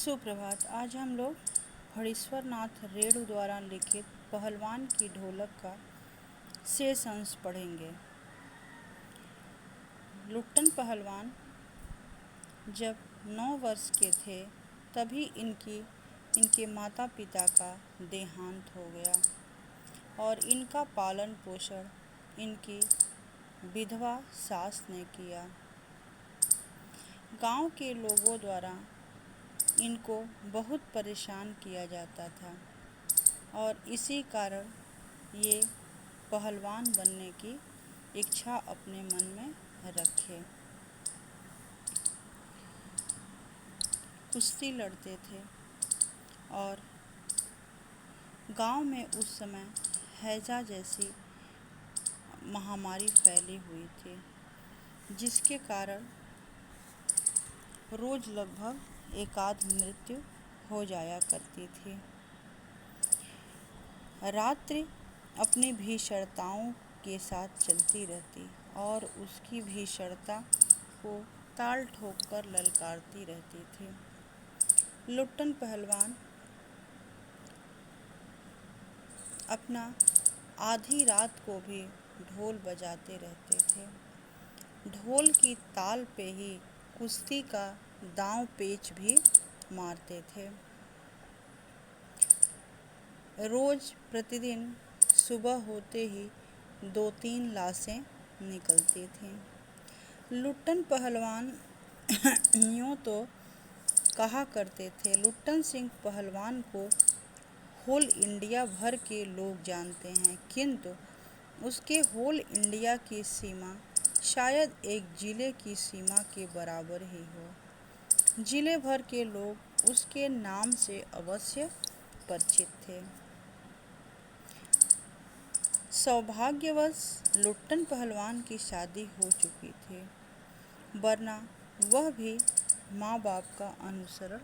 सुप्रभात। आज हम लोग हरीश्वर नाथ रेणु द्वारा लिखित पहलवान की ढोलक का शेष अंश पढ़ेंगे। लुट्टन पहलवान जब 9 वर्ष के थे तभी इनके माता पिता का देहांत हो गया और इनका पालन पोषण इनकी विधवा सास ने किया। गांव के लोगों द्वारा इनको बहुत परेशान किया जाता था और इसी कारण ये पहलवान बनने की इच्छा अपने मन में रखे। कुश्ती लड़ते थे और गांव में उस समय हैजा जैसी महामारी फैली हुई थी, जिसके कारण रोज लगभग एकाध मृत्यु हो जाया करती थी। रात्रि अपनी भीषणताओं के साथ चलती रहती और उसकी भीषणता को ताल ठोक कर ललकारती रहती थी। लुट्टन पहलवान अपना आधी रात को भी ढोल बजाते रहते थे। ढोल की ताल पे ही कुश्ती का दांव पेच भी मारते थे। रोज प्रतिदिन सुबह होते ही 2-3 लाशें निकलती थीं। लुट्टन पहलवान यूँ तो कहा करते थे, लुट्टन सिंह पहलवान को होल इंडिया भर के लोग जानते हैं, किंतु उसके होल इंडिया की सीमा शायद एक जिले की सीमा के बराबर ही हो। जिले भर के लोग उसके नाम से अवश्य परिचित थे। सौभाग्यवश लुट्टन पहलवान की शादी हो चुकी थी, वरना वह भी माँ बाप का अनुसरण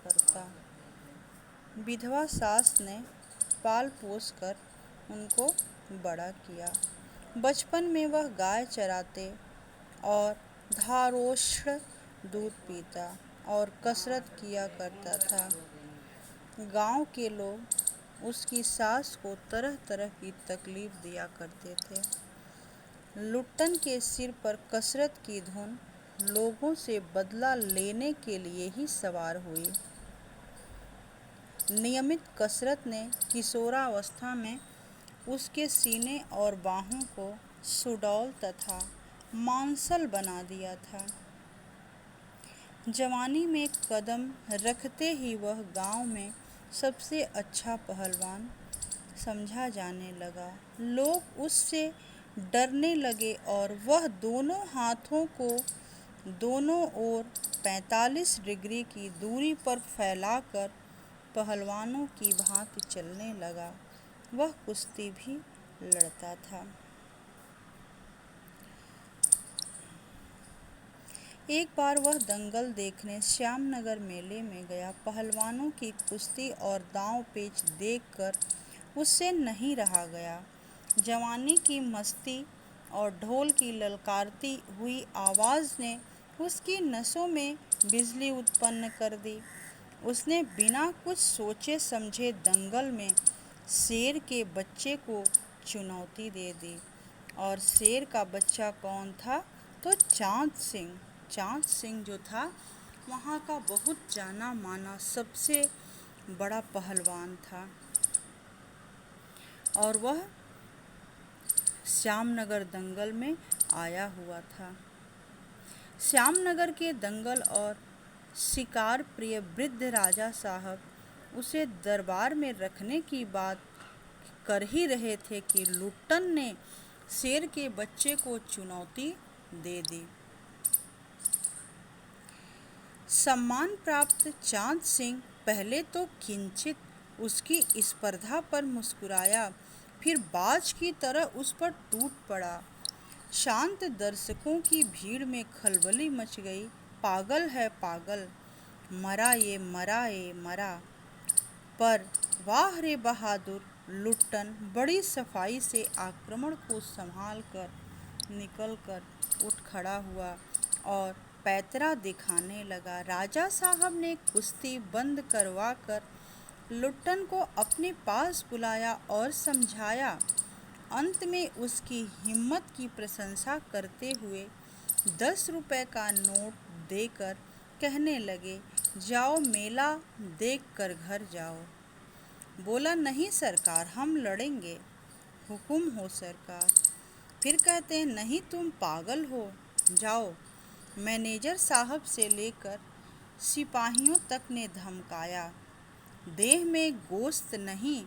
करता। विधवा सास ने पाल पोस कर उनको बड़ा किया। बचपन में वह गाय चराते और धारोष्ण दूध पीता और कसरत किया करता था। गांव के लोग उसकी सास को तरह तरह की तकलीफ दिया करते थे। लुट्टन के सिर पर कसरत की धुन लोगों से बदला लेने के लिए ही सवार हुई। नियमित कसरत ने किशोरावस्था में उसके सीने और बाहों को सुडौल तथा मांसल बना दिया था। जवानी में कदम रखते ही वह गांव में सबसे अच्छा पहलवान समझा जाने लगा। लोग उससे डरने लगे और वह दोनों हाथों को दोनों ओर 45 डिग्री की दूरी पर फैलाकर पहलवानों की भांति चलने लगा। वह कुश्ती भी लड़ता था। एक बार वह दंगल देखने श्यामनगर मेले में गया। पहलवानों की कुश्ती और दांव पेच देखकर उससे नहीं रहा गया। जवानी की मस्ती और ढोल की ललकारती हुई आवाज़ ने उसकी नसों में बिजली उत्पन्न कर दी। उसने बिना कुछ सोचे समझे दंगल में शेर के बच्चे को चुनौती दे दी। और शेर का बच्चा कौन था? तो चाँद सिंह। चाँद सिंह जो था वहाँ का बहुत जाना माना सबसे बड़ा पहलवान था और वह श्यामनगर दंगल में आया हुआ था। श्यामनगर के दंगल और शिकार प्रिय वृद्ध राजा साहब उसे दरबार में रखने की बात कर ही रहे थे कि लुट्टन ने शेर के बच्चे को चुनौती दे दी। सम्मान प्राप्त चाँद सिंह पहले तो किंचित उसकी स्पर्धा पर मुस्कुराया, फिर बाज की तरह उस पर टूट पड़ा। शांत दर्शकों की भीड़ में खलबली मच गई। पागल है पागल, मरा ये मरा ये मरा। पर वाह रे बहादुर लुट्टन बड़ी सफाई से आक्रमण को संभाल कर निकल कर उठ खड़ा हुआ और पैतरा दिखाने लगा। राजा साहब ने कुश्ती बंद करवा कर लुट्टन को अपने पास बुलाया और समझाया। अंत में उसकी हिम्मत की प्रशंसा करते हुए 10 रुपए का नोट देकर कहने लगे, जाओ मेला देख कर घर जाओ। बोला, नहीं सरकार, हम लड़ेंगे। हुकुम हो सरकार। फिर कहते हैं, नहीं तुम पागल हो, जाओ। मैनेजर साहब से लेकर सिपाहियों तक ने धमकाया। देह में गोश्त नहीं,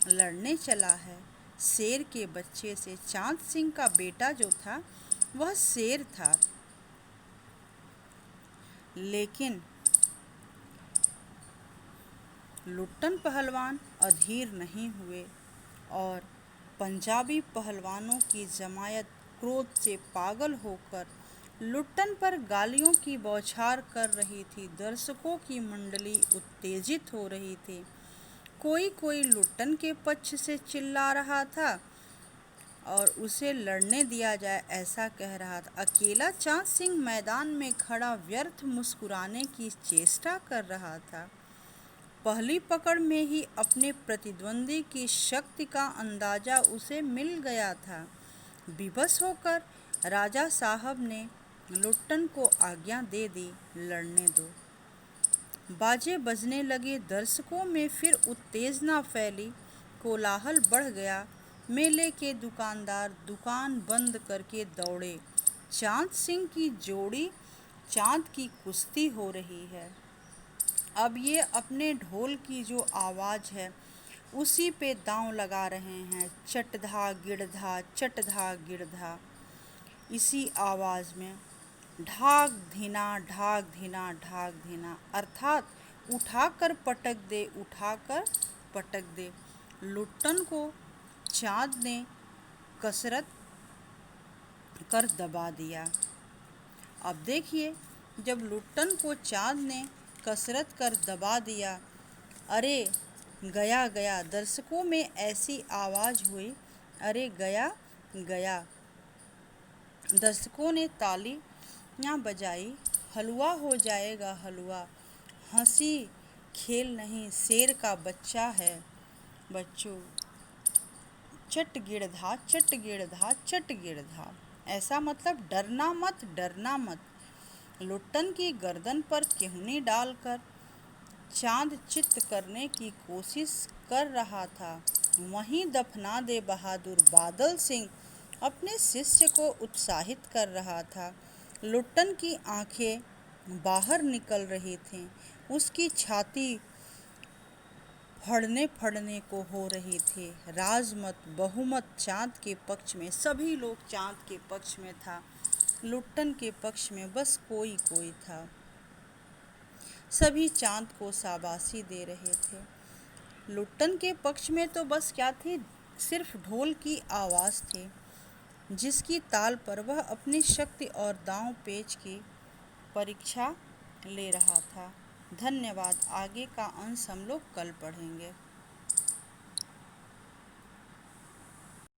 लड़ने चला है। शेर के बच्चे से। चांद सिंह का बेटा जो था वह शेर था, लेकिन लुट्टन पहलवान अधीर नहीं हुए और पंजाबी पहलवानों की जमायत क्रोध से पागल होकर लुट्टन पर गालियों की बौछार कर रही थी। दर्शकों की मंडली उत्तेजित हो रही थी। कोई कोई लुट्टन के पक्ष से चिल्ला रहा था और उसे लड़ने दिया जाए ऐसा कह रहा था। अकेला चांद सिंह मैदान में खड़ा व्यर्थ मुस्कुराने की चेष्टा कर रहा था। पहली पकड़ में ही अपने प्रतिद्वंदी की शक्ति का अंदाजा उसे मिल गया था। विवश होकर राजा साहब ने लुट्टन को आज्ञा दे दी, लड़ने दो। बाजे बजने लगे। दर्शकों में फिर उत्तेजना फैली, कोलाहल बढ़ गया। मेले के दुकानदार दुकान बंद करके दौड़े। चांद सिंह की जोड़ी चांद की कुश्ती हो रही है। अब ये अपने ढोल की जो आवाज़ है उसी पे दांव लगा रहे हैं। चटधा गिड़धा, चटधा गिड़धा। इसी आवाज़ में ढाक धिना, ढाक धिना, ढाक धिना, अर्थात उठाकर पटक दे, उठाकर पटक दे। लुट्टन को चांद ने कसरत कर दबा दिया। अब देखिए, जब लुट्टन को चांद ने कसरत कर दबा दिया, अरे गया गया, दर्शकों में ऐसी आवाज़ हुई, अरे गया गया। दर्शकों ने तालियां बजाई, हलवा हो जाएगा हलवा, हंसी खेल नहीं, शेर का बच्चा है बच्चों। चट गिड़धा, चट गिड़धा, चट गिड़धा, ऐसा मतलब डरना मत, डरना मत। लुट्टन की गर्दन पर केहूनी डालकर चांद चित्त करने की कोशिश कर रहा था। वहीं दफना दे बहादुर बादल सिंह अपने शिष्य को उत्साहित कर रहा था। लुट्टन की आंखें बाहर निकल रही थीं। उसकी छाती फड़ने फड़ने को हो रही थी। राजमत बहुमत चांद के पक्ष में, सभी लोग चांद के पक्ष में था। लुट्टन के पक्ष में बस कोई कोई था। सभी चांद को शाबाशी दे रहे थे। लुट्टन के पक्ष में तो बस क्या थी, सिर्फ ढोल की आवाज़ थी, जिसकी ताल पर वह अपनी शक्ति और दांव पेच की परीक्षा ले रहा था। धन्यवाद। आगे का अंश हम लोग कल पढ़ेंगे।